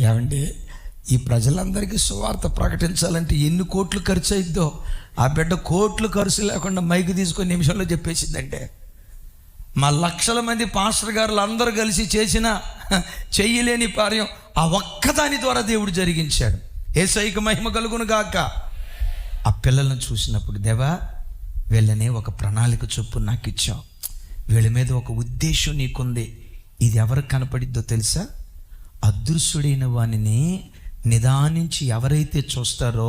ఏమండి, ఈ ప్రజలందరికీ సువార్త ప్రకటించాలంటే ఎన్ని కోట్లు ఖర్చు అయిద్దో. ఆ బిడ్డ కోట్లు ఖర్చు లేకుండా మైక్ తీసుకొని నిమిషంలో చెప్పేసిందంటే, మా లక్షల మంది పాస్టర్ గారులు అందరూ కలిసి చేసిన చెయ్యలేని కార్యం ఆ ఒక్కదాని ద్వారా దేవుడు జరిగించాడు. యేసయ్యకు మహిమ కలుగును గాక. ఆ పిల్లలను చూసినప్పుడు, దేవా వీళ్ళని ఒక ప్రణాళిక చొప్పున నాకు ఇచ్చావు, వీళ్ళ మీద ఒక ఉద్దేశం నీకుంది. ఇది ఎవరికి కనపడిద్దో తెలుసా? అదృశ్యుడైన వానిని నిదానించి ఎవరైతే చూస్తారో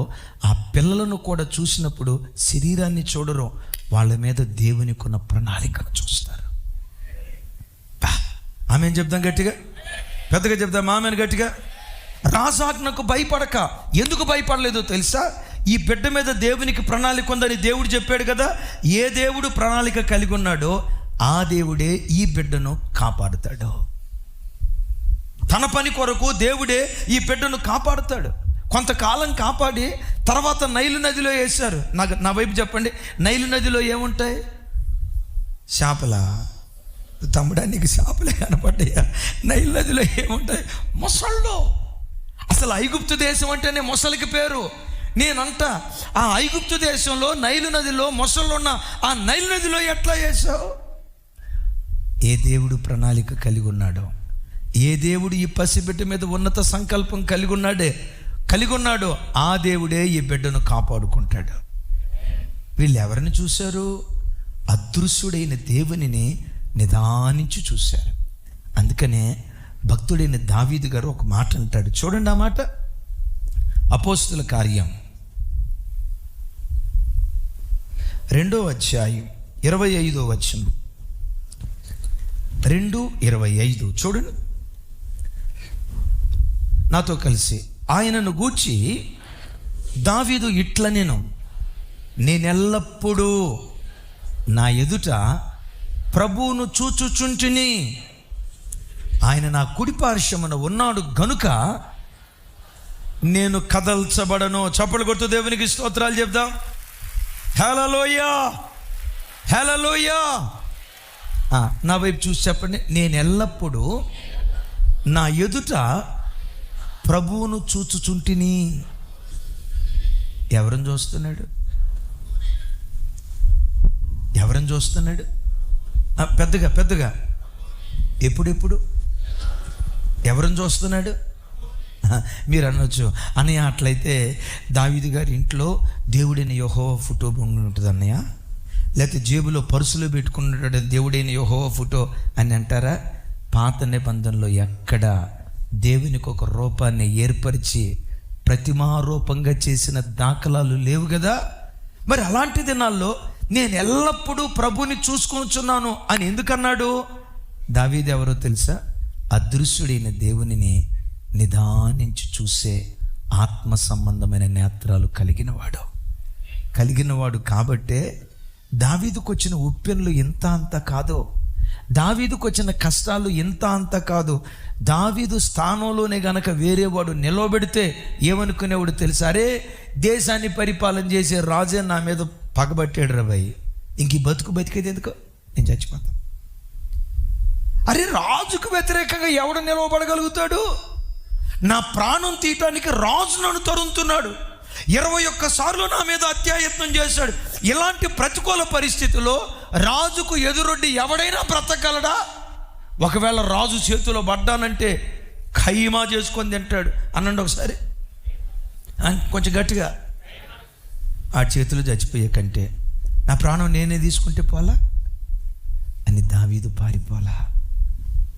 ఆ పిల్లలను కూడా చూసినప్పుడు శరీరాన్ని చూడరు, వాళ్ళ మీద దేవునికి ఉన్న ప్రణాళికను చూస్తారు. ఆమెను చెప్దాం గట్టిగా, పెద్దగా చెప్దాం ఆమెను గట్టిగా. రాజాజ్ఞకు భయపడక. ఎందుకు భయపడలేదో తెలుసా? ఈ బిడ్డ మీద దేవునికి ప్రణాళిక ఉందని దేవుడు చెప్పాడు కదా. ఏ దేవుడు ప్రణాళిక కలిగి ఉన్నాడో ఆ దేవుడే ఈ బిడ్డను కాపాడుతాడు. తన పని కొరకు దేవుడే ఈ బిడ్డను కాపాడుతాడు. కొంతకాలం కాపాడి తర్వాత నైలు నదిలో వేశారు. నా వైపు చెప్పండి, నైలు నదిలో ఏముంటాయి? చేపలా? తమ్ముడా, నీకు చేపలే కనపడ్డాయా? నైలు నదిలో ఏముంటాయి? మొసళ్ళు. అసలు ఐగుప్తు దేశం అంటేనే మొసలికి పేరు. నేనంట, ఆ ఐగుప్తు దేశంలో నైలు నదిలో మొసళ్ళు ఉన్న ఆ నైలు నదిలో ఎట్లా వేశావు? ఏ దేవుడు ప్రణాళిక కలిగి ఉన్నాడో, ఏ దేవుడు ఈ పసిబిడ్డ మీద ఉన్నత సంకల్పం కలిగి ఉన్నాడో ఆ దేవుడే ఈ బిడ్డను కాపాడుకుంటాడు. వీళ్ళు ఎవరిని చూశారు? అదృశ్యుడైన దేవునిని నిదానించి చూశారు. అందుకనే భక్తుడైన దావీదు గారు ఒక మాట అంటాడు, చూడండి ఆ మాట. అపోస్తుల కార్యం 2వ అధ్యాయం 25వ వచనం. 2:25 చూడండి నాతో కలిసి. ఆయనను గూర్చి దావీదు ఇట్ల నేనెల్లప్పుడూ నా ఎదుట ప్రభువును చూచుచుంటిని, ఆయన నా కుడి పార్శ్వమున ఉన్నాడు గనుక నేను కదల్చబడను. చప్పలు కొడుతూ దేవునికి స్తోత్రాలు చెప్దాం. హల్లెలూయా, హల్లెలూయా. నా వైపు చూసి చెప్పండి, నేను ఎల్లప్పుడూ నా ఎదుట ప్రభువును చూచుచుంటిని. ఎవరిని చూస్తున్నాడు? ఎవరిని చూస్తున్నాడు? పెద్దగా ఎప్పుడెప్పుడు ఎవరిని చూస్తున్నాడు? మీరు అనొచ్చు, అన్నయ్య అట్లయితే దావీదు గారి ఇంట్లో దేవుడైన యెహోవా ఫోటో ఉంటుంది అన్నయ్య, లేకపోతే జేబులో పర్సులో పెట్టుకున్నాడు దేవుడైన యెహోవా ఫోటో అని అంటారా? పాత నిబంధనలో ఎక్కడ దేవునికి ఒక రూపాన్ని ఏర్పరిచి ప్రతిమారూపంగా చేసిన దాఖలాలు లేవు కదా. మరి అలాంటి దినాల్లో నేను ఎల్లప్పుడూ ప్రభుని చూసుకొనుచున్నాను అని ఎందుకన్నాడు? దావీదు ఎవరో తెలుసా? అదృశ్యుడైన దేవునిని నిదానించి చూసే ఆత్మ సంబంధమైన నేత్రాలు కలిగినవాడు కాబట్టే దావీదుకు వచ్చిన ఉప్పెన్లు ఇంత అంత కాదు, దావీదుకు వచ్చిన కష్టాలు ఇంత అంత కాదు. దావీదు స్థానంలోనే గనక వేరేవాడు నిలవబెడితే ఏమనుకునేవాడు తెలుసా? అరే, దేశాన్ని పరిపాలన చేసే రాజే నా మీద పగబట్టాడు రా భయ్, ఇంక ఈ బతికేది ఎందుకు, నేను చచ్చిపోతాను. అరే, రాజుకు వ్యతిరేకంగా ఎవడు నిలవబడగలుగుతాడు? నా ప్రాణం తీయటానికి రాజు నన్ను తరుముతున్నాడు, 21 సార్లు నా మీద హత్యాయత్నం చేశాడు. ఇలాంటి ప్రతికూల పరిస్థితుల్లో రాజుకు ఎదురొడ్డి ఎవడైనా బ్రతకగలడా? ఒకవేళ రాజు చేతిలో పడ్డానంటే ఖైమా చేసుకొని తింటాడు. అనండి ఒకసారి కొంచెం గట్టిగా. ఆ చేతులు చచ్చిపోయే కంటే నా ప్రాణం నేనే తీసుకుంటే పోలా అని దావీదు పారిపోలా.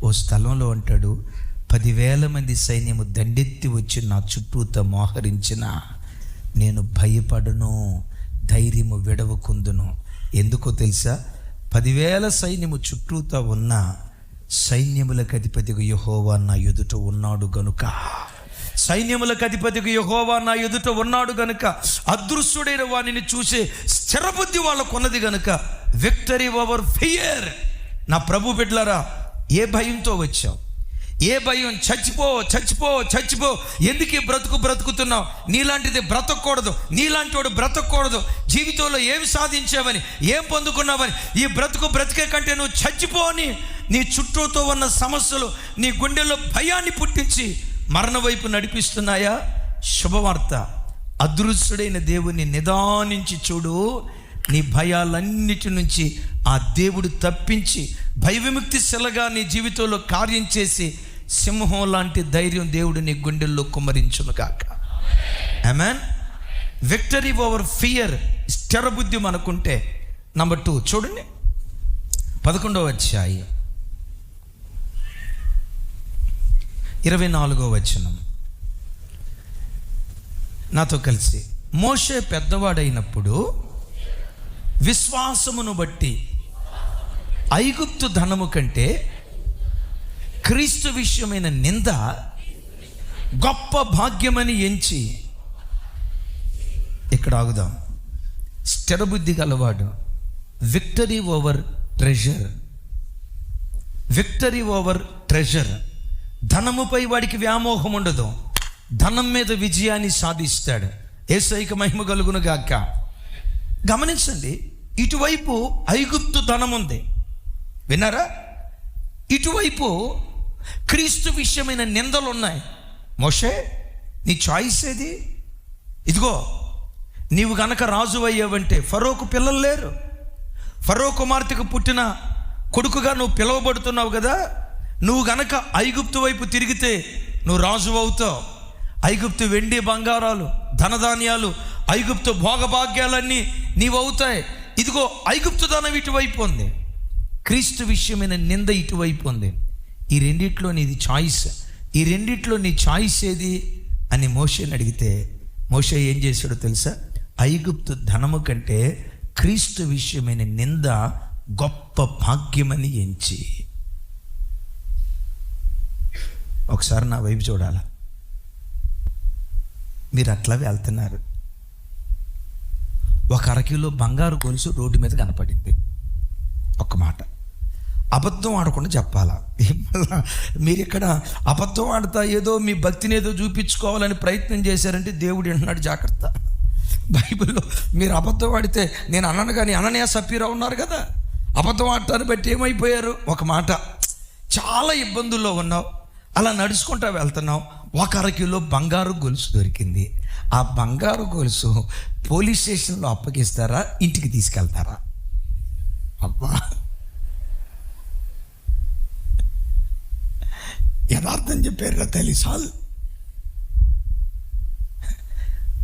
ఓ స్థలంలో అంటాడు, 10,000 మంది సైన్యము దండెత్తి వచ్చి నా చుట్టూతో మోహరించిన నేను భయపడను, ధైర్యము విడవకుందును. ఎందుకో తెలుసా? 10,000 సైన్యము చుట్టూతో ఉన్న సైన్యములకు అధిపతిగా యెహోవా నా ఎదుట ఉన్నాడు గనుక, సైన్యములకు అధిపతిగా యెహోవా నా ఎదుట ఉన్నాడు గనుక, అదృశ్యుడైన వానిని చూసే స్థిరబుద్ధి వాళ్ళకు ఉన్నది గనుక విక్టరీ ఓవర్ ఫియర్. నా ప్రభు బిడ్డలారా, ఏ భయంతో వచ్చావు? ఏ భయం? చచ్చిపో. ఎందుకు ఈ బ్రతుకుతున్నావు? నీలాంటిది బ్రతకూడదు, నీలాంటి వాడు బ్రతకూడదు. జీవితంలో ఏమి సాధించావని, ఏం పొందుకున్నావని ఈ బ్రతికే కంటే నువ్వు చచ్చిపోని నీ చుట్టూతో ఉన్న సమస్యలు నీ గుండెల్లో భయాన్ని పుట్టించి మరణ వైపు నడిపిస్తున్నాయా? శుభవార్త, అదృశ్యుడైన దేవుని నిదానించి చూడు. నీ భయాలన్నిటి నుంచి ఆ దేవుడు తప్పించి భయ విముక్తి శిలగా నీ జీవితంలో కార్యం చేసి సింహం లాంటి ధైర్యం దేవుడు నీ గుండెల్లో కుమ్మరించును గాక. ఆమేన్. విక్టరీ ఓవర్ ఫియర్, స్థిరబుద్ధి మనకుంటే. నంబర్ 2 చూడండి, 11వ అధ్యాయం 24వ వచనం. నాతో కలిసి, మోషే పెద్దవాడైనప్పుడు విశ్వాసమును బట్టి ఐగుప్తు ధనము కంటే క్రీస్తు విషయమైన నింద గొప్ప భాగ్యమని ఎంచి. ఇక్కడ ఆగుదాం. స్థిరబుద్ధి గలవాడు victory over treasure, victory over treasure. ధనముపై వాడికి వ్యామోహం ఉండదు, ధనం మీద విజయాన్ని సాధిస్తాడు. యేసయ్యకు మహిమ కలుగును గాక. గమనించండి, ఇటువైపు ఐగుప్తు ధనం ఉంది, విన్నారా? ఇటువైపు క్రీస్తు విషయమైన నిందలు ఉన్నాయి. మోషే, నీ చాయిస్ ఏది? ఇదిగో, నీవు గనక రాజు అయ్యావంటే, ఫరోకు పిల్లలు లేరు, ఫరో కుమార్తెకు పుట్టిన కొడుకుగా నువ్వు పిలువబడుతున్నావు కదా, నువ్వు గనక ఐగుప్తు వైపు తిరిగితే నువ్వు రాజు అవుతావు. ఐగుప్తు వెండి బంగారాలు, ధనధాన్యాలు, ఐగుప్తు భోగభాగ్యాలన్నీ నీవు అవుతాయి. ఇదిగో, ఐగుప్తు ధనం ఇటువైపు ఉంది, క్రీస్తు విషయమైన నింద ఇటువైపు ఉంది. ఈ రెండిట్లో నీది చాయిస్, ఈ రెండిట్లో నీ చాయిస్ ఏది అని మోషేని అడిగితే, మోషే ఏం చేశాడో తెలుసా? ఐగుప్తు ధనము కంటే క్రీస్తు విషయమైన నింద గొప్ప భాగ్యమని ఎంచి. ఒకసారి నా వైపు చూడాల. మీరు అట్లా వెళ్తున్నారు, ఒక అరకిలో బంగారు గొలుసు రోడ్డు మీద కనపడింది. ఒక్క మాట, అబద్ధం ఆడకుండా చెప్పాలా? మీరు ఇక్కడ అబద్ధం ఆడతా ఏదో మీ భక్తిని ఏదో చూపించుకోవాలని ప్రయత్నం చేశారంటే దేవుడు అంటున్నాడు, జాగ్రత్త. బైబిల్లో మీరు అబద్ధం ఆడితే, నేను అన్నాను కానీ అననీయ సఫీరా ఉన్నారు కదా, అబద్ధం ఆడటాన్ని బట్టి ఏమైపోయారు? ఒక మాట, చాలా ఇబ్బందుల్లో ఉన్నావు, అలా నడుచుకుంటా వెళ్తున్నావు, ఒక అరకిలో బంగారు గొలుసు దొరికింది. ఆ బంగారు గొలుసు పోలీస్ స్టేషన్లో అప్పగిస్తారా, ఇంటికి తీసుకెళ్తారా? అబ్బా, యథార్థం చెప్పారు తల్లి. సాల్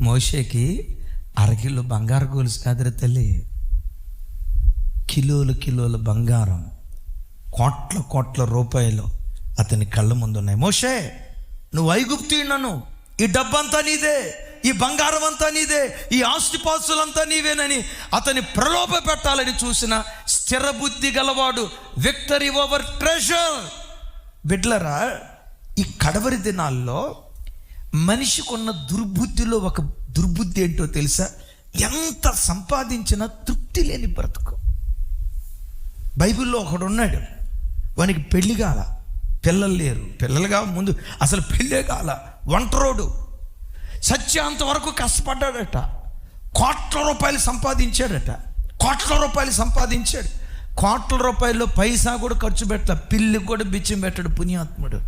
మోషేకి అరకిలో బంగారు గొలుసు కాదురా తల్లి, కిలోల కిలోల బంగారం, కోట్ల కోట్ల రూపాయలు అతని కళ్ళ ముందు ఉన్నాయి. మోషే, నువ్వు ఐగుప్తీయుడను, ఈ డబ్బంతా నీదే, ఈ బంగారం అంతా నీదే, ఈ ఆస్తిపాస్తులంతా నీవేనని అతని ప్రలోభ పెట్టాలని చూసిన స్థిర బుద్ధి గలవాడు విక్టరీ ఓవర్ ట్రెజర్. బిడ్లరా, ఈ కడవరి దినాల్లో మనిషికున్న దుర్బుద్ధిలో ఒక దుర్బుద్ధి ఏంటో తెలుసా? ఎంత సంపాదించినా తృప్తి లేని బ్రతుకు. బైబిల్లో ఒకడు ఉన్నాడు, వానికి పెళ్లి కాల, పిల్లలు లేరు, పిల్లలుగా ముందు అసలు పెళ్ళే కాల, ఒంటరోడు, సత్యాంత వరకు కష్టపడ్డాడట, కోట్ల రూపాయలు సంపాదించాడట, కోట్ల రూపాయలు సంపాదించాడు, కోట్ల రూపాయల్లో పైసా కూడా ఖర్చు పెట్ట, పిల్లికి కూడా బిచ్చం పెట్టాడు పుణ్యాత్ముడు.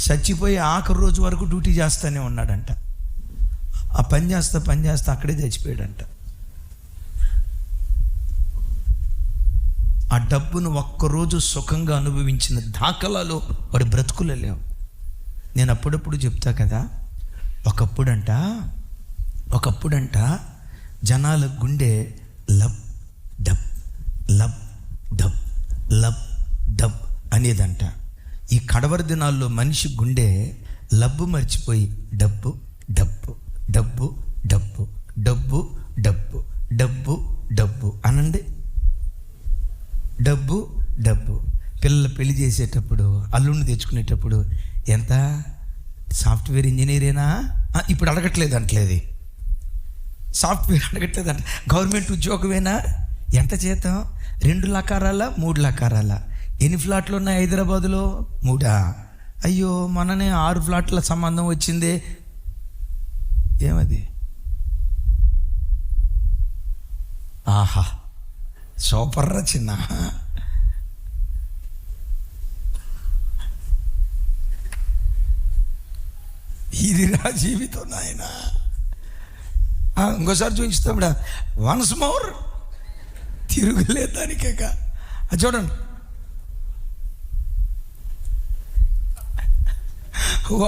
చచ్చిపోయి ఆఖరి రోజు వరకు డ్యూటీ చేస్తూనే ఉన్నాడంట. ఆ పని చేస్తా అక్కడే చచ్చిపోయాడంట. ఆ డబ్బును ఒక్కరోజు సుఖంగా అనుభవించిన దాఖలాలు వాడి బ్రతుకులో లేవు. నేను అప్పుడప్పుడు చెప్తా కదా, ఒకప్పుడంట జనాల గుండె lub dub lub dub lub dub అనేదంట. ఈ కడవరి దినాల్లో మనిషి గుండె లబ్బు మర్చిపోయి డబ్బు డబ్బు డబ్బు డబ్బు డబ్బు డబ్బు డబ్బు డబ్బు అనండి, డబ్బు డబ్బు. పిల్లలు పెళ్లి చేసేటప్పుడు, అల్లుడిని తెచ్చుకునేటప్పుడు, ఎంత సాఫ్ట్వేర్ ఇంజనీరేనా? ఇప్పుడు అడగట్లేదు అంటలేదు, సాఫ్ట్వేర్ అడగట్లేదంట, గవర్నమెంట్ ఉద్యోగమేనా? ఎంత జీతం? 2 లకారాల 3 లకారాల? ఎన్ని ఫ్లాట్లు ఉన్నాయి హైదరాబాదులో? 3. అయ్యో, మననే 6 ఫ్లాట్ల సంబంధం వచ్చింది. ఏమది? ఆహా, సూపర్ రా చిన్న. ఇది నా జీవితం నాయన. ఇంకోసారి చూపించుతాడా, వన్స్ మోర్, తిరుగులే దానికేక. చూడండి,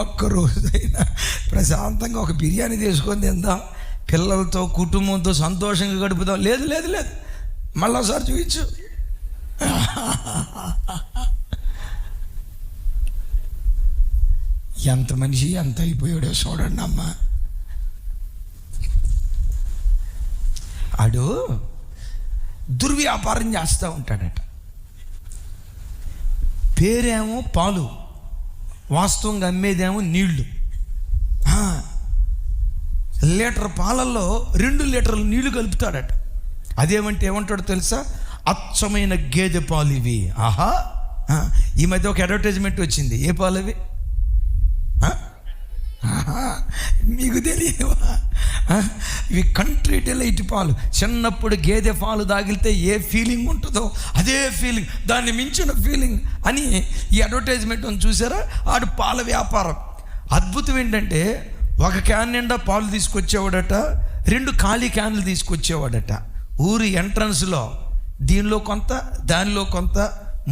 ఒక్కరోజైనా ప్రశాంతంగా ఒక బిర్యానీ తీసుకొని తిందాం, పిల్లలతో కుటుంబంతో సంతోషంగా గడుపుదాం. లేదు లేదు లేదు, మళ్ళీ ఒకసారి చూపించు. ఎంత మనిషి ఎంత అయిపోయాడో చూడండి అమ్మ. ఆడు దుర్వ్యాపారం చేస్తూ ఉంటాడట. పేరేమో పాలు, వాస్తవంగా అమ్మేదేమో నీళ్లు. లీటర్ పాలల్లో 2 లీటర్లు నీళ్లు కలుపుతాడట. అదేమంటే ఏమంటాడో తెలుసా? అచ్చమైన గేదె పాలు ఇవి. ఆహా, ఈ మధ్య ఒక అడ్వర్టైజ్మెంట్ వచ్చింది. ఏ పాలు అవి? మీకు తెలియవా? ఇవి కంట్రీ డిలైట్ పాలు. చిన్నప్పుడు గేదె పాలు తాగితే ఏ ఫీలింగ్ ఉంటుందో అదే ఫీలింగ్, దాన్ని మించిన ఫీలింగ్ అని ఈ అడ్వర్టైజ్మెంట్ చూసారా? ఆడు పాల వ్యాపారం. అద్భుతం ఏంటంటే, ఒక క్యాన్ నిండా పాలు తీసుకొచ్చేవాడట, 2 ఖాళీ క్యాన్లు తీసుకొచ్చేవాడట. ఊరి ఎంట్రన్స్లో దీనిలో కొంత దానిలో కొంత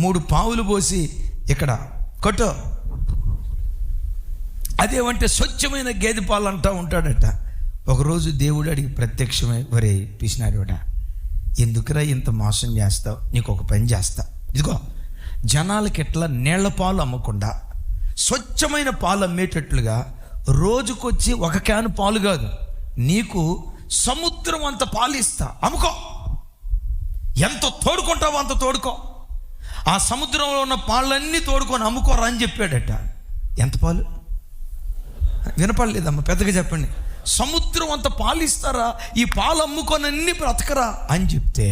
3 పావులు పోసి ఇక్కడ కొట్టు, అదేమంటే స్వచ్ఛమైన గేదె పాలు అంటూ ఉంటాడట. ఒకరోజు దేవుడు అడిగి ప్రత్యక్షమై, ఒరే పిసినారుడా, ఎందుకురా ఇంత మోసం చేస్తావు? నీకు ఒక పని చేస్తా, ఇదిగో జనాలకి ఎట్లా నీళ్ల పాలు అమ్మకుండా స్వచ్ఛమైన పాలు అమ్మేటట్లుగా రోజుకొచ్చి 1 క్యాన్ పాలు కాదు, నీకు సముద్రం అంత పాలు ఇస్తా, అమ్ముకో. ఎంత తోడుకుంటావో అంత తోడుకో. ఆ సముద్రంలో ఉన్న పాలన్నీ తోడుకొని అమ్ముకోరా అని చెప్పాడట. ఎంత పాలు? వినపడలేదమ్మా, పెద్దగా చెప్పండి. సముద్రం అంత పాలు ఇస్తారా? ఈ పాలు అమ్ముకొని అన్ని బ్రతకరా అని చెప్తే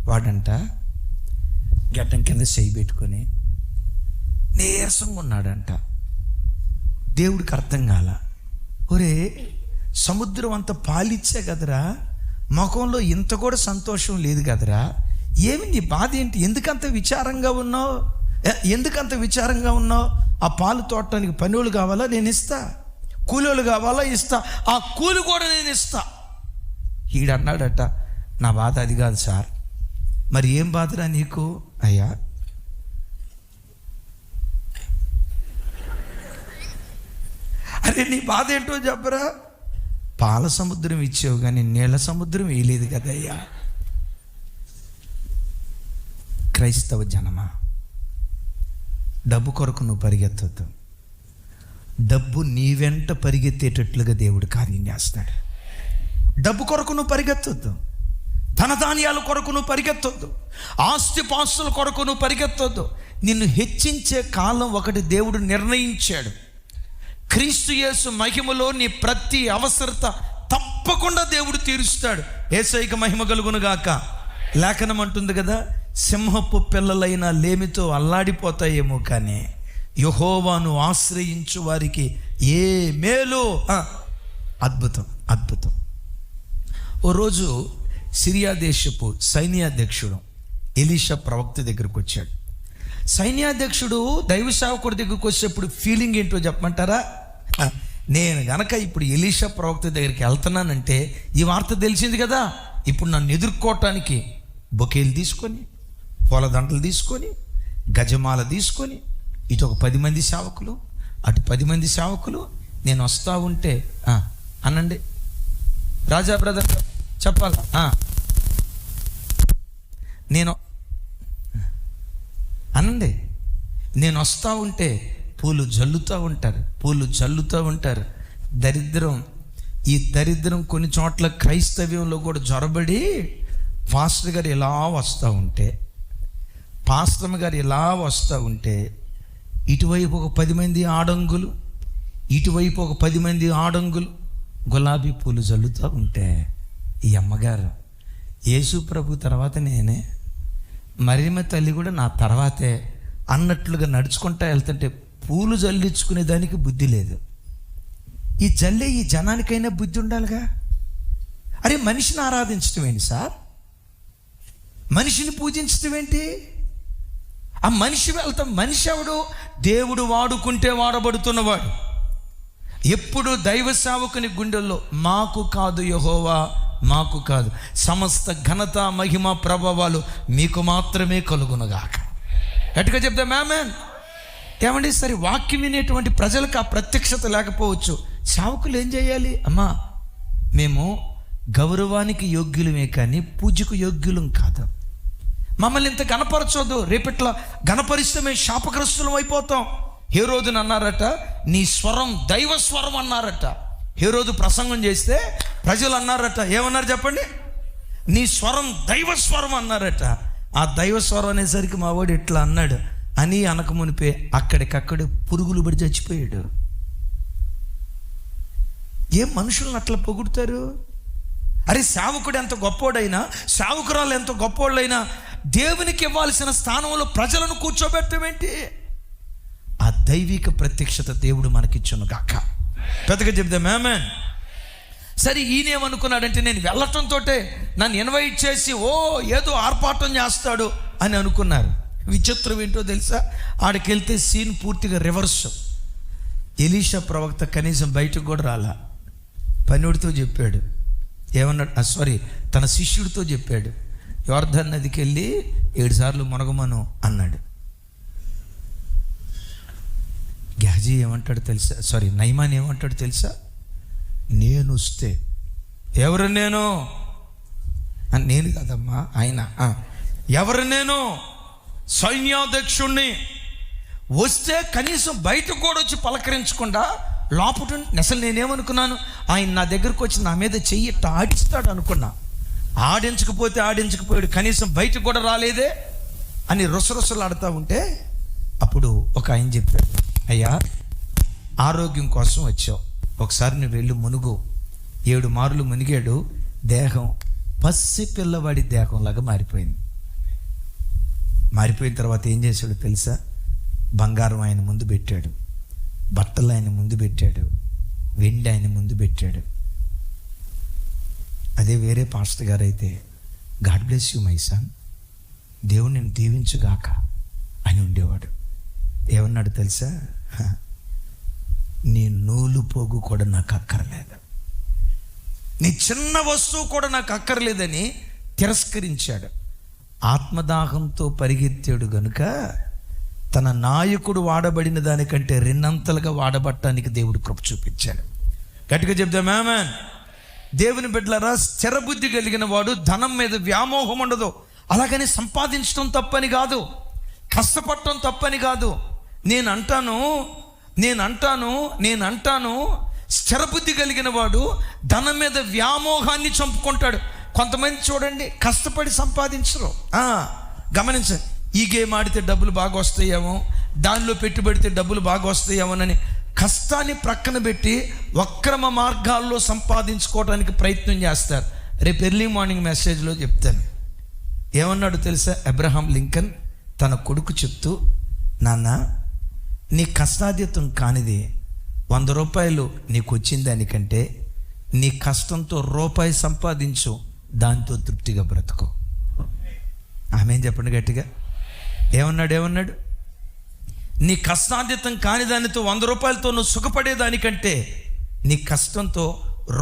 వాడంట గడ్డం కింద చేయి పెట్టుకొని నీరసంగా ఉన్నాడంట. దేవుడికి అర్థం కాల. ఒరే, సముద్రం అంత పాలిచ్చే కదరా, ముఖంలో ఇంత కూడా సంతోషం లేదు కదరా, ఏమి నీ బాధ ఏంటి? ఎందుకంత విచారంగా ఉన్నావు? ఎందుకంత విచారంగా ఉన్నావు? ఆ పాలు తోటడానికి పనులు కావాలా? నేను ఇస్తా. కూలీలు కావాలా? ఇస్తా. ఆ కూలి కూడా నేను ఇస్తా. ఈడన్నాడట, నా బాధ అది కాదు సార్. మరి ఏం బాధరా నీకు? అయ్యా, అరే నీ బాధ ఏంటో చెప్పరా? పాల సముద్రం ఇచ్చావు కానీ నీళ్ళ సముద్రం వేయలేదు కదయ్యా. క్రైస్తవ జనమా, డబ్బు కొరకు నువ్వు పరిగెత్తొద్దు. డబ్బు నీ వెంట పరిగెత్తేటట్లుగా దేవుడు కార్యం చేస్తాడు. డబ్బు కొరకు నువ్వు పరిగెత్తొద్దు. ధనధాన్యాల కొరకు నువ్వు పరిగెత్తొద్దు. ఆస్తిపాస్తుల కొరకు నువ్వు పరిగెత్తొద్దు. నిన్ను హెచ్చించే కాలం ఒకటి దేవుడు నిర్ణయించాడు. క్రీస్తు యేసు మహిమలో నీ ప్రతి అవసరత తప్పకుండా దేవుడు తీరుస్తాడు. యేసయ్యకి మహిమ కలుగును గాక. లేఖనం అంటుంది కదా, సింహపు పిల్లలైన లేమితో అల్లాడిపోతాయేమో కానీ యెహోవాను ఆశ్రయించు వారికి ఏ మేలు. అద్భుతం అద్భుతం. ఓ రోజు సిరియా దేశపు సైన్యాధ్యక్షుడు ఎలీషా ప్రవక్త దగ్గరకు వచ్చాడు. సైన్యాధ్యక్షుడు దైవ సేవకుడి దగ్గరకు వచ్చేప్పుడు ఫీలింగ్ ఏంటో చెప్పమంటారా? నేను గనక ఇప్పుడు ఎలీషా ప్రవక్త దగ్గరికి వెళ్తున్నానంటే ఈ వార్త తెలిసింది కదా, ఇప్పుడు నన్ను ఎదుర్కోవటానికి బొకేలు తీసుకొని, పూలదండలు తీసుకొని, గజమాల తీసుకొని, ఇటు ఒక 10 మంది సేవకులు, అటు 10 మంది సేవకులు, నేను వస్తూ ఉంటే అనండి రాజా బ్రదర్ చెప్పాలా, నేను అనండి, నేను వస్తూ ఉంటే పూలు జల్లుతూ ఉంటారు. ఈ దరిద్రం కొన్ని చోట్ల క్రైస్తవ్యంలో కూడా జొరబడి పాస్టర్ గారు ఇలా వస్తూ ఉంటే ఇటువైపు ఒక 10 మంది ఆడంగులు, ఇటువైపు ఒక 10 మంది ఆడంగులు గులాబీ పూలు జల్లుతూ ఉంటే ఈ అమ్మగారు, యేసు ప్రభు తర్వాత నేనే, మరియమ్మ తల్లి కూడా నా తర్వాతే అన్నట్లుగా నడుచుకుంటా వెళ్తుంటే పూలు జల్లించుకునే దానికి బుద్ధి లేదు. ఈ జనానికైనా బుద్ధి ఉండాలిగా. అరే, మనిషిని ఆరాధించడం ఏంటి సార్? మనిషిని పూజించడం ఏంటి? ఆ మనిషి వెళ్తాం. మనిషి ఎవడు? దేవుడు వాడుకుంటే వాడబడుతున్నవాడు. ఎప్పుడు దైవ సేవకుని గుండెల్లో మాకు కాదు యెహోవా, మాకు కాదు, సమస్త ఘనత మహిమ ప్రభావాలు మీకు మాత్రమే కలుగునుగాక. గట్టిగా చెప్తాం ఆమేన్. ఏమండి, సరే వాక్యం వినేటువంటి ప్రజలకు ఆ ప్రత్యక్షత లేకపోవచ్చు. సేవకులు ఏం చేయాలి? అమ్మా, మేము గౌరవానికి యోగ్యులమే కానీ పూజకు యోగ్యులం కాదు. మమ్మల్ని ఇంత గణపరచొద్దు, రేపట్లా గణపరిస్తే మేము శాపగ్రస్తులం అయిపోతాం. హేరోదుని అన్నారట, నీ స్వరం దైవ స్వరం అన్నారట. హేరోదు ప్రసంగం చేస్తే ప్రజలు అన్నారట, ఏమన్నారు చెప్పండి? నీ స్వరం దైవ స్వరం అన్నారట. ఆ దైవ స్వరం అనేసరికి మా వాడు ఇట్లా అన్నాడు అని అనక మునిపే అక్కడికక్కడే పురుగులు పడి చచ్చిపోయాడు. ఏం మనుషులను అట్లా పొగుడుతారు? అరే, సేవకుడు ఎంత గొప్పోడైనా, సేవకురాలు ఎంత గొప్పోళ్ళైనా దేవునికి ఇవ్వాల్సిన స్థానంలో ప్రజలను కూర్చోబెట్టమేంటి? ఆ దైవిక ప్రత్యక్షత దేవుడు మనకిచ్చును గాక. పెద్దగా చెప్దాం ఆమేన్. సరే, ఈయనేమనుకున్నాడంటే నేను వెళ్ళటంతో నన్ను ఇన్వైట్ చేసి ఏదో ఆర్పాటం చేస్తాడు అని అనుకున్నారు. విచిత్రం ఏంటో తెలుసా? ఆడికి వెళ్తే సీన్ పూర్తిగా రివర్స్. ఎలీషా ప్రవక్త కనీసం బయటకు కూడా రాలా. పనుడితో చెప్పాడు, ఏమన్నాడు? తన శిష్యుడితో చెప్పాడు, యోర్దాను నదికి వెళ్ళి 7 సార్లు మునగమను అన్నాడు. గ్యాజీ ఏమంటాడు తెలుసా? నైమాన్ ఏమంటాడు తెలుసా? నేను వస్తే ఎవరు నేను? నేను కాదమ్మా ఆయన. ఎవరు నేను? సైన్యాధ్యక్షుణ్ణి. వస్తే కనీసం బయటకు కూడా వచ్చి పలకరించకుండా లోపల అసలు నేనేమనుకున్నాను, ఆయన నా దగ్గరకు వచ్చి నా మీద చెయ్యి ఆడిస్తాడు అనుకున్నా. ఆడించకపోయాడు, కనీసం బయటకు కూడా రాలేదే అని రుసరుసలు ఆడుతూ ఉంటే అప్పుడు ఒక ఆయన చెప్పాడు, అయ్యా, ఆరోగ్యం కోసం వచ్చావు, ఒకసారి నువ్వు వెళ్ళి మునుగు. 7 మార్లు మునిగాడు. దేహం పసి పిల్లవాడి దేహంలాగా మారిపోయింది. మారిపోయిన తర్వాత ఏం చేశాడు తెలుసా? బంగారం ఆయన ముందు పెట్టాడు, బట్టలు ఆయన ముందు పెట్టాడు, వెండి ఆయన ముందు పెట్టాడు. అదే వేరే పాస్టర్ గారు అయితే, God bless you my son, దేవుడు నేను దీవించుగాక అని ఉండేవాడు. ఏమన్నాడు తెలుసా? నీ నూలు పోగు కూడా నాకు అక్కర్లేదు, నీ చిన్న వస్తువు కూడా నాకు అక్కర్లేదని తిరస్కరించాడు. ఆత్మదాహంతో పరిగెత్తాడు గనుక తన నాయకుడు వాడబడిన దానికంటే 2 అంతలుగా వాడబట్టడానికి దేవుడు కృప చూపించాడు. గట్టిగా చెప్దాం ఆమేన్. దేవుని బిడ్డలారా, స్థిర బుద్ధి కలిగిన వాడు ధనం మీద వ్యామోహం ఉండదు. అలాగని సంపాదించడం తప్పని కాదు, కష్టపడటం తప్పని కాదు. నేను అంటాను స్థిర బుద్ధి కలిగిన వాడు ధనం మీద వ్యామోహాన్ని చంపుకుంటాడు. కొంతమంది చూడండి, కష్టపడి సంపాదించరు. గమనించండి, ఈ గేమ్ ఆడితే డబ్బులు బాగా వస్తాయేమో, దానిలో పెట్టుబడితే డబ్బులు బాగా వస్తాయేమోనని కష్టాన్ని ప్రక్కన పెట్టి వక్రమ మార్గాల్లో సంపాదించుకోవడానికి ప్రయత్నం చేస్తారు. రేపు ఎర్లీ మార్నింగ్ మెసేజ్లో చెప్తాను. ఏమన్నాడు తెలుసా? అబ్రహాం లింకన్ తన కొడుకు చెప్తూ, నాన్న, నీ కష్టాధ్యతం కానిది 100 రూపాయలు నీకు వచ్చిన దానికంటే నీ కష్టంతో రూపాయి సంపాదించు, దాంతో తృప్తిగా బ్రతుకు. ఆమె చెప్పండి గట్టిగా. ఏమన్నాడు? నీ కష్టాధ్యతం కాని దానితో 100 రూపాయలతో నువ్వు సుఖపడేదానికంటే నీ కష్టంతో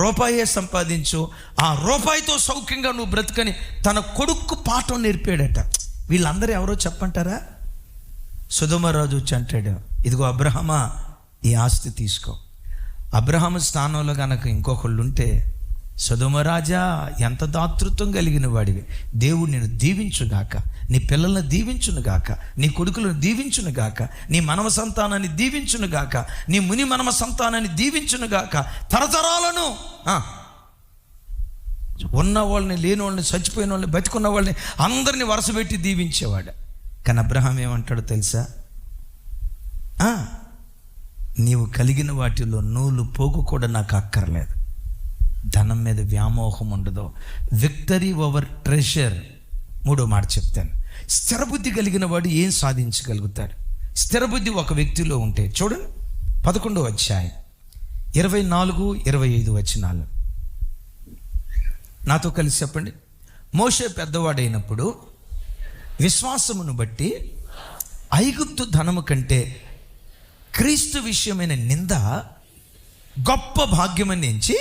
రూపాయే సంపాదించు, ఆ రూపాయితో సౌఖ్యంగా నువ్వు బ్రతుకని తన కొడుకు పాఠం నేర్పాడట. వీళ్ళందరూ ఎవరో చెప్పంటారా? సొదొమరాజు వచ్చి అంటాడు, ఇదిగో అబ్రహామా, ఈ ఆస్తి తీసుకో. అబ్రహాము స్థానంలో కనుక ఇంకొకళ్ళు ఉంటే, సొదొమరాజా, ఎంత దాతృత్వం కలిగిన వాడివి, దేవుడు నిన్ను దీవించుగాక, నీ పిల్లలను దీవించునుగాక, నీ కొడుకులను దీవించునుగాక, నీ మనవ సంతానాన్ని దీవించునుగాక, నీ ముని మనమ సంతానాన్ని దీవించునుగాక, తరతరాలను ఉన్న వాళ్ళని, లేని వాళ్ళని, చచ్చిపోయిన వాళ్ళని, బతికున్న వాళ్ళని అందరినీ వరుసపెట్టి దీవించేవాడు. కానీ అబ్రహాం ఏమంటాడో తెలుసా? నీవు కలిగిన వాటిలో నూలు పోగు కూడా నాకు అక్కర్లేదు. ధనం మీద వ్యామోహం ఉండదు. Victory over treasure. 3వ మాట చెప్తాను. స్థిరబుద్ధి కలిగిన వాడు ఏం సాధించగలుగుతాడు? స్థిరబుద్ధి ఒక వ్యక్తిలో ఉంటే చూడండి, 11వ అధ్యాయం 24-25 వచనాలు నాతో కలిసి చెప్పండి. మోషే పెద్దవాడైనప్పుడు విశ్వాసమును బట్టి ఐగుప్తు ధనము కంటే క్రీస్తు విషయమైన నింద గొప్ప భాగ్యమని ఎంచి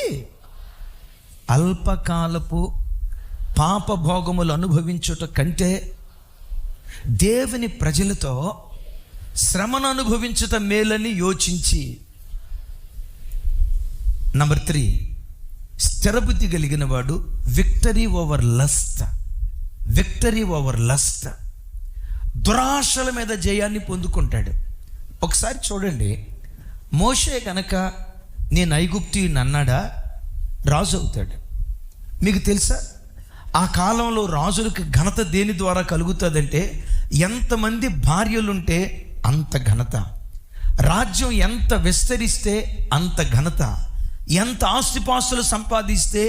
అల్పకాలపు పాపభోగములు అనుభవించుట కంటే దేవుని ప్రజలతో శ్రమను అనుభవించుట మేలని యోచించి. నంబర్ 3, స్థిరబుద్ధి కలిగిన వాడు విక్టరీ ఓవర్ లస్ట్, దురాశల మీద జయాన్ని పొందుకుంటాడు. ఒకసారి చూడండి, మోషే కనుక నేను ఐగుప్తీయుని అన్నాడా, రాజు అవుతాడు. మీకు తెలుసా, ఆ కాలంలో రాజులకు ఘనత దేని ద్వారా కలుగుతుందంటే, ఎంతమంది భార్యలుంటే అంత ఘనత, రాజ్యం ఎంత విస్తరిస్తే అంత ఘనత, ఎంత ఆస్తిపాస్తులు సంపాదిస్తే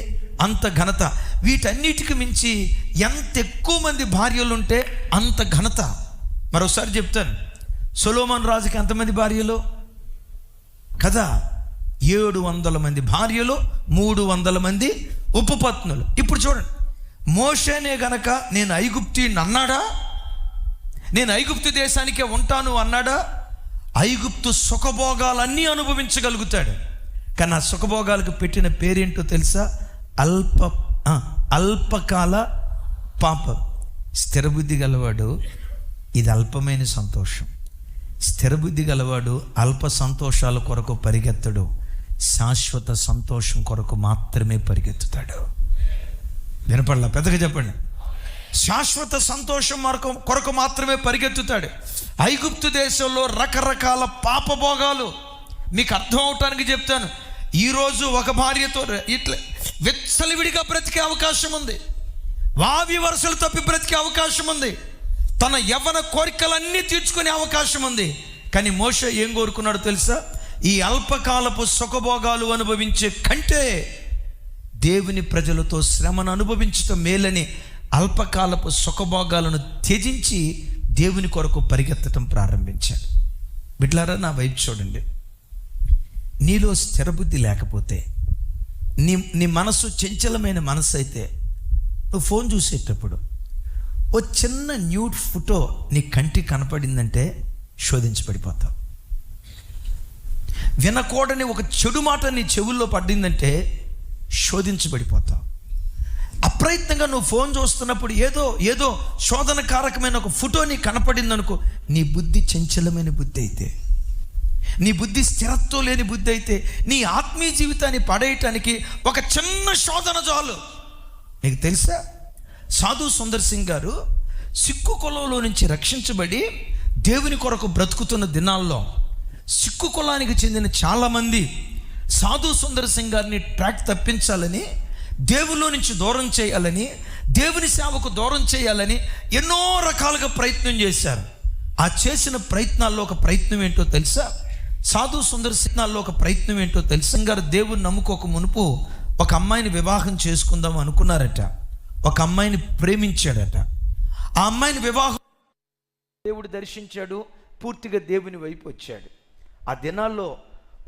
అంత ఘనత, వీటన్నిటికి మించి ఎంత ఎక్కువ మంది భార్యలుంటే అంత ఘనత. మరోసారి చెప్తాను, సొలొమోను రాజుకి ఎంతమంది భార్యలు కదా? 700 మంది భార్యలు, 300 మంది ఉపపత్నులు. ఇప్పుడు చూడండి, మోషేనే గనక నేను ఐగుప్తీయుని అన్నాడా, నేను ఐగుప్తు దేశానికే ఉంటాను అన్నాడా, ఐగుప్తు సుఖభోగాలన్నీ అనుభవించగలుగుతాడు. కానీ ఆ సుఖభోగాలకు పెట్టిన పేరేంటో తెలుసా? అల్పకాల పాపం. స్థిరబుద్ధి గలవాడు ఇది అల్పమైన సంతోషం. స్థిరబుద్ధి గలవాడు అల్ప సంతోషాల కొరకు పరిగెత్తడు, శాశ్వత సంతోషం కొరకు మాత్రమే పరిగెత్తుతాడు. వినపడలా? పెద్దగా చెప్పండి. శాశ్వత సంతోషం కొరకు మాత్రమే పరిగెత్తుతాడు. ఐగుప్తు దేశంలో రకరకాల పాపభోగాలు మీకు అర్థం అవటానికి చెప్తాను. ఈరోజు ఒక భార్యతో ఇట్లా విచ్చలవిడిగా బ్రతికే అవకాశం ఉంది, వావి వరుసలు తప్పి బ్రతికే అవకాశం ఉంది, తన యవ్వన కోరికలన్నీ తీర్చుకునే అవకాశం ఉంది. కానీ మోషే ఏం కోరుకున్నాడో తెలుసా? ఈ అల్పకాలపు సుఖభోగాలు అనుభవించే కంటే దేవుని ప్రజలతో శ్రమను అనుభవించటం మేలని అల్పకాలపు సుఖభోగాలను త్యజించి దేవుని కొరకు పరిగెత్తడం ప్రారంభించాడు. బిడ్లారా, నా వైపు చూడండి. నీలో స్థిరబుద్ధి లేకపోతే, నీ మనసు చంచలమైన మనసు అయితే, నువ్వు ఫోన్ చూసేటప్పుడు ఓ చిన్న న్యూడ్ ఫోటో నీ కంటికి కనపడిందంటే శోధించబడిపోతావు. వినకూడని ఒక చెడు మాట నీ చెవుల్లో పడిందంటే శోధించబడిపోతావు. అప్రయత్నంగా నువ్వు ఫోన్ చూస్తున్నప్పుడు ఏదో శోధనకారకమైన ఒక ఫోటో నీ కనపడిందనుకో, నీ బుద్ధి చంచలమైన బుద్ధి అయితే, నీ బుద్ధి స్థిరత్వం లేని బుద్ధి అయితే, నీ ఆత్మీయ జీవితాన్ని పడేయటానికి ఒక చిన్న శోధన చాలు. మీకు తెలుసా, సాధు సుందర్ సింగ్ గారు సిక్కు కులంలో నుంచి రక్షించబడి దేవుని కొరకు బ్రతుకుతున్న దినాల్లో సిక్కు కులానికి చెందిన చాలామంది సాధు సుందర్ సింగ్ గారిని ట్రాక్ తప్పించాలని, దేవుల్లో నుంచి దూరం చేయాలని, దేవుని సేవకు దూరం చేయాలని ఎన్నో రకాలుగా ప్రయత్నం చేశారు. ఆ చేసిన ప్రయత్నాల్లో ఒక ప్రయత్నం ఏంటో తెలుసా? సాధు సుందర్ సింగ్నాల్లో ఒక ప్రయత్నం ఏంటో తెలుసా? గారు దేవుని నమ్ముకోక మునుపు ఒక అమ్మాయిని వివాహం చేసుకుందాం అనుకున్నారట. ఒక అమ్మాయిని ప్రేమించాడట. ఆ అమ్మాయిని వివాహం దేవుడు దర్శించాడు, పూర్తిగా దేవుని వైపు వచ్చాడు. ఆ దినాల్లో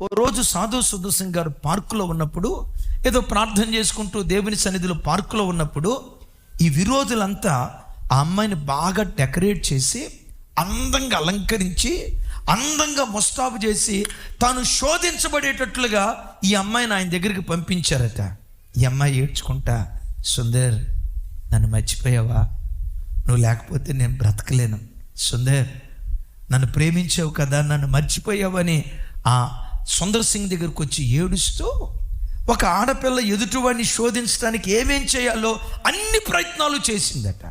ఓ రోజు సాధు సుందర్ సింగ్ గారు పార్కులో ఉన్నప్పుడు, ఏదో ప్రార్థన చేసుకుంటూ దేవుని సన్నిధిలో పార్కులో ఉన్నప్పుడు, ఈ విరోధులంతా ఆ అమ్మాయిని బాగా డెకరేట్ చేసి, అందంగా అలంకరించి, అందంగా ముస్తాబు చేసి, తాను శోధించబడేటట్లుగా ఈ అమ్మాయిని ఆయన దగ్గరికి పంపించారట. ఈ అమ్మాయి ఏడ్చుకుంటా, సుందర్ నన్ను మర్చిపోయావా? నువ్వు లేకపోతే నేను బ్రతకలేను. సుందర్ నన్ను ప్రేమించావు కదా, నన్ను మర్చిపోయావని ఆ సుందర్ సింగ్ దగ్గరకు వచ్చి ఏడుస్తూ, ఒక ఆడపిల్ల ఎదుటివాడిని శోధించడానికి ఏమేం చేయాలో అన్ని ప్రయత్నాలు చేసిందట.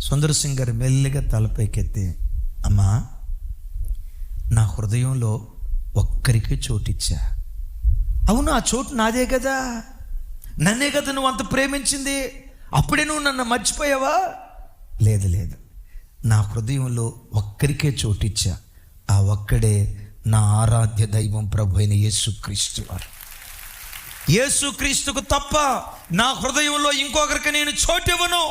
సుందర్ సింగ్ గారు మెల్లిగా తలపైకెత్తి, అమ్మా, నా హృదయంలో ఒక్కరికి చోటిచ్చా. అవును, ఆ చోటు నాదే కదా, నన్నే కదా నువ్వు అంత ప్రేమించింది, అప్పుడే నువ్వు నన్ను మర్చిపోయావా? లేదు, నా హృదయంలో ఒక్కరికే చోటిచ్చా. ఆ ఒక్కడే నా ఆరాధ్య దైవం ప్రభు అయిన యేసుక్రీస్తు వారు. యేసుక్రీస్తుకు తప్ప నా హృదయంలో ఇంకొకరికి నేను చోటివ్వను.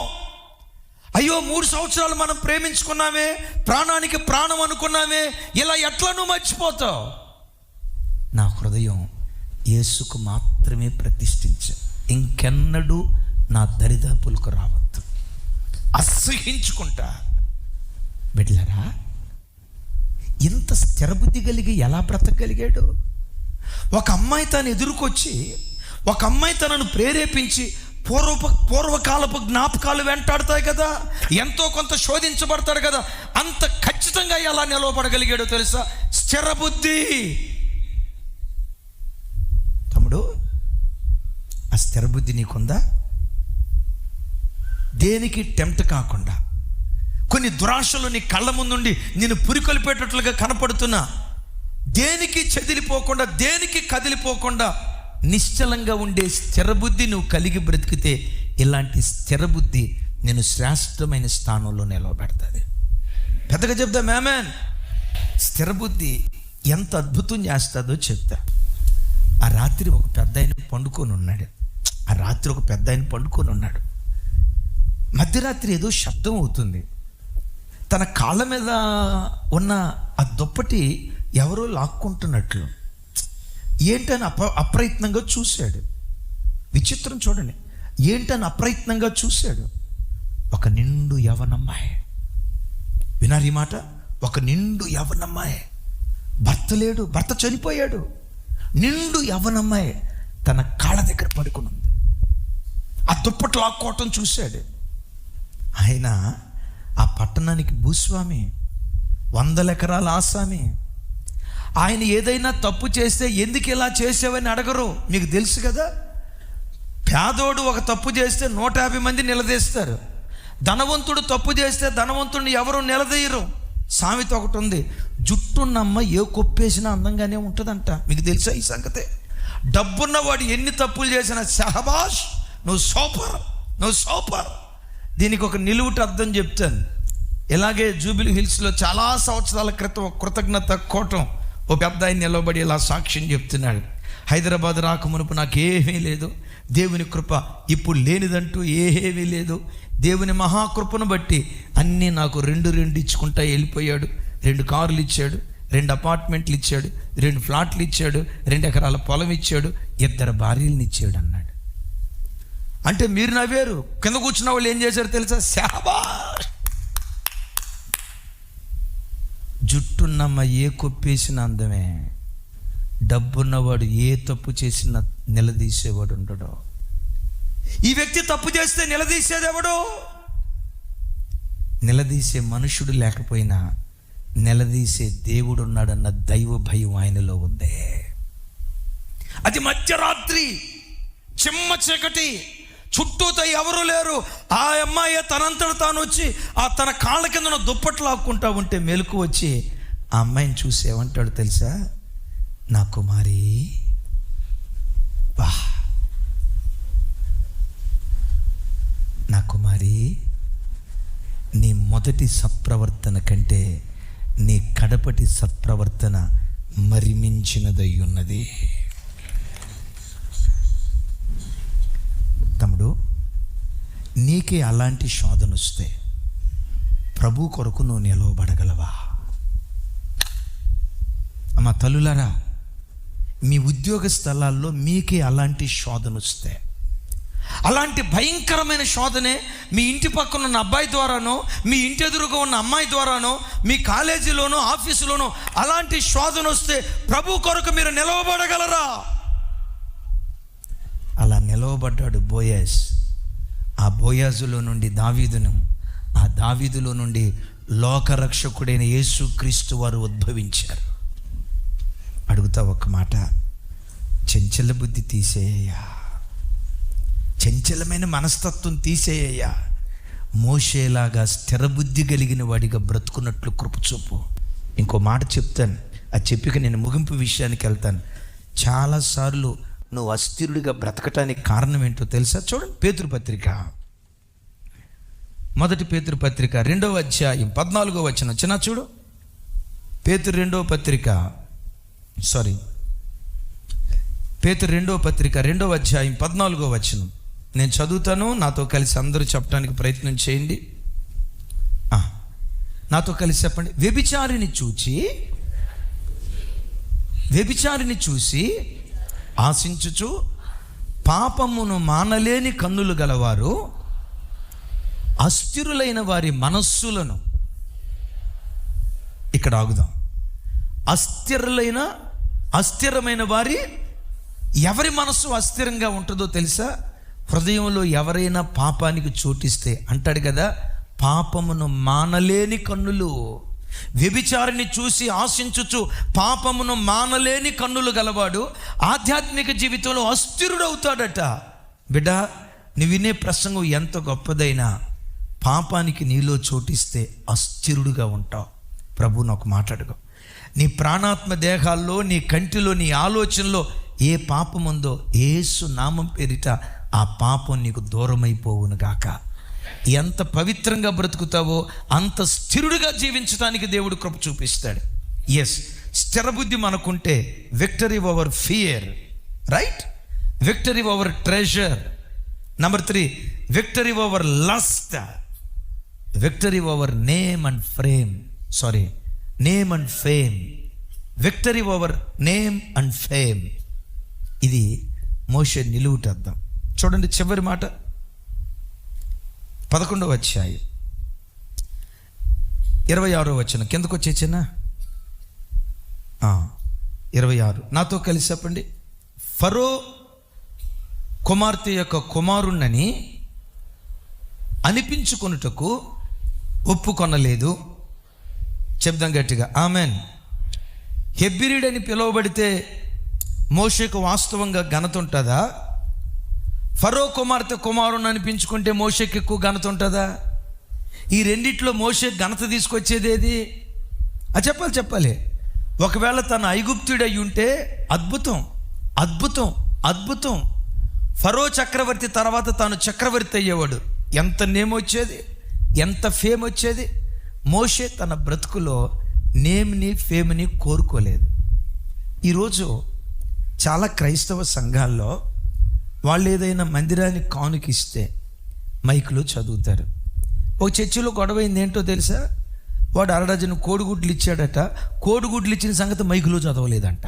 అయ్యో, 3 సంవత్సరాలు మనం ప్రేమించుకున్నామే, ప్రాణానికి ప్రాణం అనుకున్నామే, ఇలా ఎట్లా నువ్వు మర్చిపోతావు? నా హృదయం యేసుకు మాత్రమే ప్రతిష్ఠించా. ఇంకెన్నడూ నా దరిదాపులకు రావద్దు, అసహించుకుంటా. బిడ్డలారా, ఇంత స్థిరబుద్ధి కలిగి ఎలా బ్రతకగలిగాడు? ఒక అమ్మాయి తను ఎదురుకొచ్చి, ఒక అమ్మాయి తనను ప్రేరేపించి పూర్వకాలపు జ్ఞాపకాలు వెంటాడుతాయి కదా, ఎంతో కొంత శోధించబడతాడు కదా, అంత ఖచ్చితంగా ఎలా నిలవబడగలిగాడో తెలుసా? స్థిర బుద్ధి. తమ్ముడు, ఆ స్థిర బుద్ధి నీకుందా? దేనికి టెంప్ట్ కాకుండా, కొన్ని దురాశలు నీ కళ్ళ ముందుండి నేను పురికొల్పేటట్లుగా కనపడుతున్నా, దేనికి చెదిలిపోకుండా, దేనికి కదిలిపోకుండా నిశ్చలంగా ఉండే స్థిర బుద్ధి నువ్వు కలిగి బ్రతికితే, ఇలాంటి స్థిర బుద్ధి నేను శ్రేష్టమైన స్థానంలో నిలవబెడుతుంది. పెద్దగా చెప్తా మేమేన్. స్థిర బుద్ధి ఎంత అద్భుతం చేస్తుందో చెప్తా. ఆ రాత్రి ఒక పెద్ద ఆయన పండుకొని ఉన్నాడు. మధ్యరాత్రి ఏదో శబ్దం అవుతుంది. తన కాళ్ళ మీద ఉన్న ఆ దుప్పటి ఎవరో లాక్కుంటున్నట్లు ఏంటని అప్రయత్నంగా చూశాడు. విచిత్రం చూడండి, ఏంటని అప్రయత్నంగా చూశాడు. ఒక నిండు యవనమ్మాయి, వినారు ఈ మాట, ఒక నిండు యవనమ్మాయి, భర్త లేడు, భర్త చనిపోయాడు, నిండు యవనమ్మాయి తన కాళ్ళ దగ్గర పడుకుని ఉంది. ఆ దుప్పట్లు లాక్కోవటం చూశాడు. ఆయన ఆ పట్టణానికి భూస్వామి, 100 ఎకరాల ఆసామి. ఆయన ఏదైనా తప్పు చేస్తే ఎందుకు ఇలా చేసావని అడగరు. మీకు తెలుసు కదా, పేదోడు ఒక తప్పు చేస్తే 150 మంది నిలదీస్తారు. ధనవంతుడు తప్పు చేస్తే ధనవంతుడిని ఎవరు నిలదీయరు. సామెత ఒకటి ఉంది, జుట్టున్నమ్మ ఏ కొప్పేసినా అందంగానే ఉంటుందంట. మీకు తెలుసా ఈ సంగతే? డబ్బున్నవాడు ఎన్ని తప్పులు చేసినా షహబాష్, నువ్వు సూపర్. దీనికి ఒక నిలువుట అర్థం చెప్తాను. ఇలాగే జూబిలీ హిల్స్లో చాలా సంవత్సరాల క్రితం కృతజ్ఞత కోటం ఓ పెద్ద ఆయన నిలబడి ఇలా సాక్ష్యం చెప్తున్నాడు. హైదరాబాద్ రాకమునుపు నాకేమీ లేదు, దేవుని కృప ఇప్పుడు లేనిదంటూ ఏమీ లేదు. దేవుని మహాకృపను బట్టి అన్నీ నాకు 2 ఇచ్చుకుంటా వెళ్ళిపోయాడు. 2 కార్లు ఇచ్చాడు, 2 అపార్ట్మెంట్లు ఇచ్చాడు, 2 ఫ్లాట్లు ఇచ్చాడు, 2 ఎకరాల పొలం ఇచ్చాడు, 2 భార్యలను ఇచ్చాడు అన్నాడు. అంటే మీరు నవ్వారు, కింద కూర్చున్న వాళ్ళు ఏం చేశారు తెలుసా? శాబాష్. జుట్టున్నమ్మ ఏ కొప్పేసిన అందమే, డబ్బున్నవాడు ఏ తప్పు చేసినా నిలదీసేవాడు ఉండడు. ఈ వ్యక్తి తప్పు చేస్తే నిలదీసేదెవడు? నిలదీసే మనుషుడు లేకపోయినా నిలదీసే దేవుడు ఉన్నాడన్న దైవ భయం ఆయనలో ఉంది. అది మధ్యరాత్రి, చిమ్మ చీకటి, చుట్టూతో ఎవరు లేరు. ఆ అమ్మాయి తనంతట తాను వచ్చి ఆ తన కాళ్ళ కింద దుప్పట్లు లాక్కుంటా ఉంటే మెలకు వచ్చి ఆ అమ్మాయిని చూసి ఏమంటాడు తెలుసా? నా కుమారి, వా, నా కుమారి, నీ మొదటి సత్ప్రవర్తన కంటే నీ కడపటి సత్ప్రవర్తన మరిమించినదై ఉన్నది. తమ్ముడు, నీకే అలాంటి శోధన వస్తే ప్రభు కొరకు నువ్వు నిలవబడగలవా? అమ్మ తల్లులారా, మీ ఉద్యోగ స్థలాల్లో మీకే అలాంటి శోధన వస్తే, అలాంటి భయంకరమైన శోధనే మీ ఇంటి పక్కన ఉన్న అబ్బాయి ద్వారానో, మీ ఇంటి ఎదురుగా ఉన్న అమ్మాయి ద్వారానో, మీ కాలేజీలోనో ఆఫీసులోనో అలాంటి శోధన వస్తే ప్రభు కొరకు మీరు నిలవబడగలరా? అలా నిలవబడ్డాడు బోయాజ్. ఆ బోయాజులో నుండి దావీదును, ఆ దావీదులో నుండి లోకరక్షకుడైన యేసుక్రీస్తు వారు ఉద్భవించారు. అడుగుతా ఒక మాట, చంచల బుద్ధి తీసేయ్యా, చంచలమైన మనస్తత్వం తీసేయ్యా. మోషేలాగా స్థిర బుద్ధి కలిగిన వాడిగా బ్రతుకున్నట్లు కృప చూపు. ఇంకో మాట చెప్తాను, అది చెప్పిక నేను ముగింపు విషయానికి వెళ్తాను. చాలాసార్లు నువ్వు అస్థిరుడిగా బ్రతకటానికి కారణం ఏంటో తెలుసా? చూడండి, పేతురుపత్రిక, 1 పేతురుపత్రిక 2వ అధ్యాయం 14వ వచనం. చిన్న చూడు, పేతురు 2వ పత్రిక 2వ అధ్యాయం 14వ వచనం. నేను చదువుతాను, నాతో కలిసి అందరూ చెప్పడానికి ప్రయత్నం చేయండి. నాతో కలిసి చెప్పండి. వ్యభిచారిని చూసి ఆశించుచు పాపమును మానలేని కన్నులు గలవారు అస్థిరులైన వారి మనస్సులను, ఇక్కడ ఆగుదాం, అస్థిరులైన అస్థిరమైన వారి ఎవరి మనసు అస్థిరంగా ఉంటుందో తెలుసా? హృదయంలో ఎవరైనా పాపానికి చోటిస్తే అంటాడు కదా, పాపమును మానలేని కన్నులు, వ్యభిచారిని చూసి ఆశించుచు పాపమును మానలేని కన్నులు గలవాడు ఆధ్యాత్మిక జీవితంలో అస్థిరుడవుతాడట. బిడ్డ, నీ వినే ప్రసంగం ఎంత గొప్పదైనా పాపానికి నీలో చోటిస్తే అస్థిరుడుగా ఉంటావు. ప్రభు నాకు మాట్లాడుకో. నీ ప్రాణాత్మ దేహాల్లో, నీ కంటిలో, నీ ఆలోచనలో ఏ పాపం ఉందో యేసు నామం పేరిట ఆ పాపం నీకు దూరమైపోవును గాక. ఎంత పవిత్రంగా బ్రతుకుతావో అంత స్థిరుడిగా జీవించడానికి దేవుడు కృప చూపిస్తాడు. ఎస్, స్థిరబుద్ధి మనకుంటే victory over fear, right? Victory over treasure. Number 3, victory over lust, victory over name and fame. Victory over name and fame. ఇది మోషే నిలువుటద్దాం. చూడండి చివరి మాట, 11వ అధ్యాయం 26వ వచనం. కిందకు వచ్చేచ్చానా? 26. నాతో కలిసి చెప్పండి. ఫరో కుమార్తె యొక్క కుమారుణ్ణని అనిపించుకొనుటకు ఒప్పుకొనలేదు. చెప్దాం గట్టిగా, ఆమెన్. హెబ్రీడని పిలువబడితే మోషేకు వాస్తవంగా ఘనత ఉంటుందా? ఫరో కుమార్తె కుమారుని అనిపించుకుంటే మోషేకి ఎక్కువ ఘనత ఉంటుందా? ఈ రెండిట్లో మోషే ఘనత తీసుకొచ్చేది ఏది? చెప్పాలి. ఒకవేళ తను ఐగుప్తుడై ఉంటే అద్భుతం. ఫరో చక్రవర్తి తర్వాత తాను చక్రవర్తి అయ్యేవాడు. ఎంత నేమ్ వచ్చేది, ఎంత ఫేమ్ వచ్చేది. మోషే తన బ్రతుకులో నేమ్ని ఫేమ్ని కోరుకోలేదు. ఈరోజు చాలా క్రైస్తవ సంఘాల్లో వాళ్ళు ఏదైనా మందిరాన్ని కానుకిస్తే మైకులో చదువుతారు. ఒక చర్చిలో గొడవైంది ఏంటో తెలుసా? వాడు 1 డజను కోడిగుడ్లు ఇచ్చాడట. కోడిగుడ్లు ఇచ్చిన సంగతి మైకులో చదవలేదంట.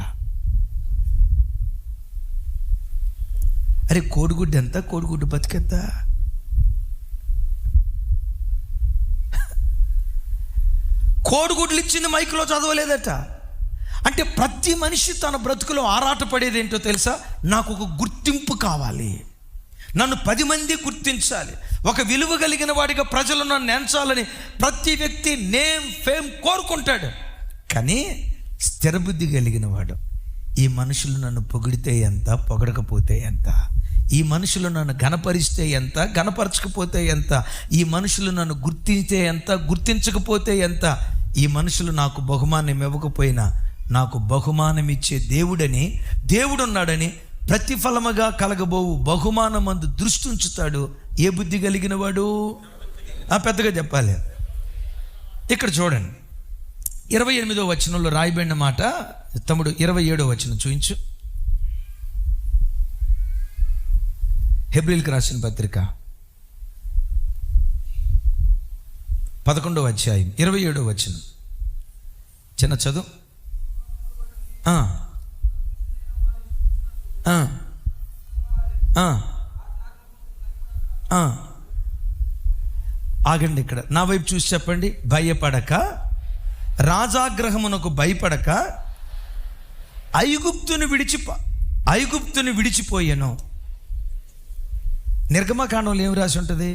అరే, కోడిగుడ్డు ఎంత? కోడిగుడ్డు బతికెంత? కోడిగుడ్లు ఇచ్చింది మైకులో చదవలేదట. అంటే ప్రతి మనిషి తన బ్రతుకులో ఆరాటపడేది ఏంటో తెలుసా? నాకు ఒక గుర్తింపు కావాలి, నన్ను 10 మంది గుర్తించాలి, ఒక విలువ కలిగిన వాడిగా ప్రజలు నన్ను ఎంచాలని ప్రతి వ్యక్తి నేమ్ ఫేమ్ కోరుకుంటాడు. కానీ స్థిరబుద్ధి కలిగిన వాడు, ఈ మనుషులు నన్ను పొగిడితే ఎంత, పొగడకపోతే ఎంత, ఈ మనుషులు నన్ను ఘనపరిస్తే ఎంత, ఘనపరచకపోతే ఎంత, ఈ మనుషులు నన్ను గుర్తించే ఎంత, గుర్తించకపోతే ఎంత, ఈ మనుషులు నాకు బహుమానం ఇవ్వకపోయినా నాకు బహుమానం ఇచ్చే దేవుడున్నాడని ప్రతిఫలముగా కలగబోవు బహుమానమందు దృష్టి ఉంచుతాడు. ఏ బుద్ధి కలిగిన వాడు? పెద్దగా చెప్పాలి. ఇక్కడ చూడండి, 28వ వచనంలో రాయబడిన మాట. తమ్ముడు 27వ వచనం చూయించు. హెబ్రీయులకు రాసిన పత్రిక 11వ అధ్యాయం 27వ వచనం. చిన్న చదువు. ఆగండి, ఇక్కడ నా వైపు చూసి చెప్పండి. భయపడక, రాజాగ్రహమునకు భయపడక ఐగుప్తుని విడిచిపోయాను. నిర్గమకాండంలో ఏమి రాసి ఉంటుంది?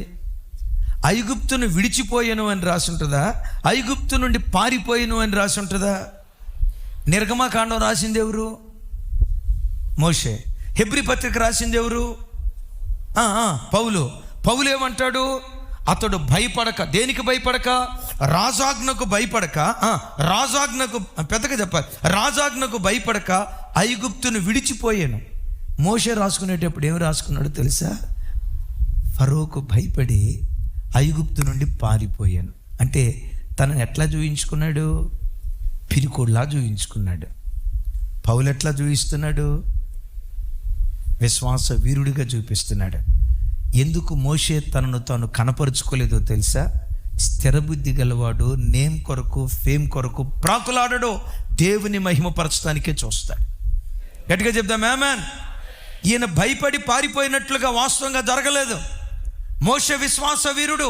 ఐగుప్తును విడిచిపోయాను అని రాసి ఉంటుందా? ఐగుప్తు నుండి పారిపోయాను అని రాసి ఉంటుందా? నిర్గమకాండం రాసింది ఎవరు? మోషే. హెబ్రీ పత్రిక రాసింది ఎవరు? పౌలు ఏమంటాడు? అతడు భయపడక, దేనికి భయపడక? రాజాజ్ఞకు భయపడక, పెద్దగా చెప్పాలి, రాజాజ్ఞకు భయపడక ఐగుప్తును విడిచిపోయాను. మోషే రాసుకునేటప్పుడు ఏమి రాసుకున్నాడు తెలుసా? ఫరోకు భయపడి ఐగుప్తు నుండి పారిపోయాను. అంటే తనని ఎట్లా చూయించుకున్నాడు? పిరికోడ్లా చూయించుకున్నాడు. పౌలు ఎట్లా చూపిస్తున్నాడు? విశ్వాస వీరుడిగా చూపిస్తున్నాడు. ఎందుకు మోషే తనను తాను కనపరుచుకోలేదో తెలుసా? స్థిరబుద్ధి గలవాడు నేమ్ కొరకు, ఫేమ్ కొరకు ప్రాకులాడడు, దేవుని మహిమపరచడానికే చూస్తాడు. గట్టిగా చెప్దాం ఆమేన్. ఈయన భయపడి పారిపోయినట్లుగా వాస్తవంగా జరగలేదు. మోషే విశ్వాస వీరుడు.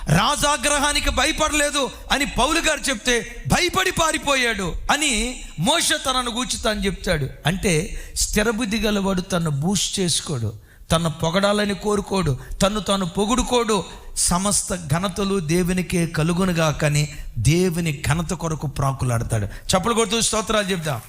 రాజాగ్రహానికి భయపడలేదు అని పౌలు గారు చెప్తే భయపడి పారిపోయాడు అని మోషే తనను గూర్చి తాను చెప్తాడు. అంటే స్థిరబుద్ధి గలవాడు తను బూస్ట్ చేసుకోడు, తను పొగడాలని కోరుకోడు, తను తాను పొగుడుకోడు. సమస్త ఘనతలు దేవునికే కలుగునుగా కానీ దేవుని ఘనత కొరకు ప్రాకులాడతాడు. చప్పలు కొడుతూ స్తోత్రాలు చెప్దాం.